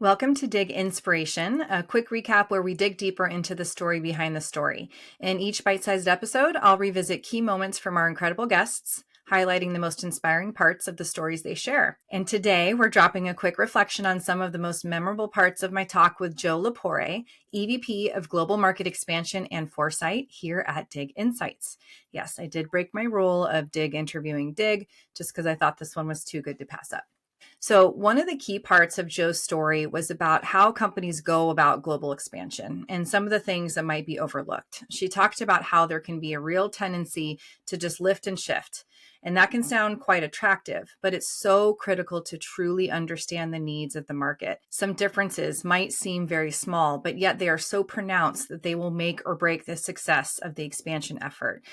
Welcome to Dig Inspiration, a quick recap where we dig deeper into the story behind the story. In each bite-sized episode, I'll revisit key moments from our incredible guests, highlighting the most inspiring parts of the stories they share. And today, we're dropping a quick reflection on some of the most memorable parts of my talk with Jo Lepore, EVP of Global Market Expansion and Foresight here at Dig Insights. Yes, I did break my rule of Dig interviewing Dig, just because I thought this one was too good to pass up. So, one of the key parts of Joe's story was about how companies go about global expansion and some of the things that might be overlooked. She talked about how there can be a real tendency to just lift and shift. And that can sound quite attractive, but it's so critical to truly understand the needs of the market. Some differences might seem very small, but yet they are so pronounced that they will make or break the success of the expansion effort.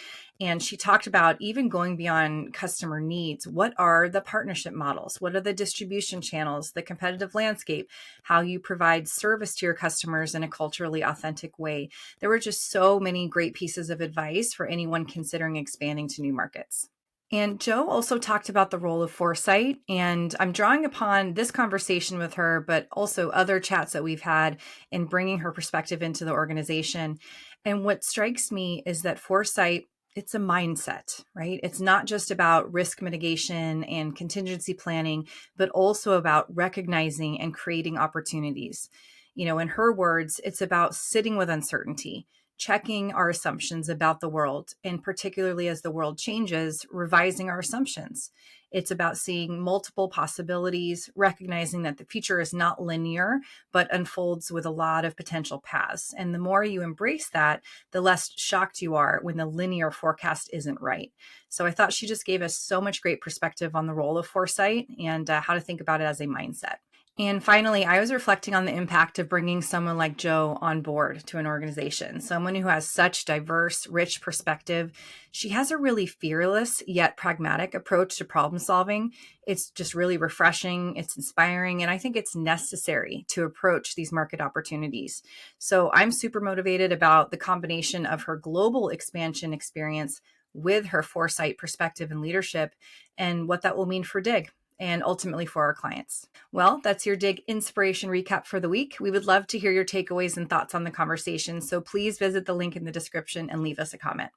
And she talked about even going beyond customer needs. What are the partnership models? What are the distribution channels, the competitive landscape, how you provide service to your customers in a culturally authentic way? There were just so many great pieces of advice for anyone considering expanding to new markets. And Jo also talked about the role of foresight. And I'm drawing upon this conversation with her, but also other chats that we've had in bringing her perspective into the organization. And what strikes me is that foresight, it's a mindset, right? It's not just about risk mitigation and contingency planning, but also about recognizing and creating opportunities. In her words, it's about sitting with uncertainty, checking our assumptions about the world, and particularly as the world changes, revising our assumptions. It's about seeing multiple possibilities, recognizing that the future is not linear, but unfolds with a lot of potential paths. And the more you embrace that, the less shocked you are when the linear forecast isn't right. So I thought she just gave us so much great perspective on the role of foresight and how to think about it as a mindset. And finally, I was reflecting on the impact of bringing someone like Jo on board to an organization, someone who has such diverse, rich perspective. She has a really fearless yet pragmatic approach to problem solving. It's just really refreshing, it's inspiring, and I think it's necessary to approach these market opportunities. So I'm super motivated about the combination of her global expansion experience with her foresight perspective and leadership and what that will mean for Dig and ultimately for our clients. Well, that's your Dig Inspiration recap for the week. We would love to hear your takeaways and thoughts on the conversation, so please visit the link in the description and leave us a comment.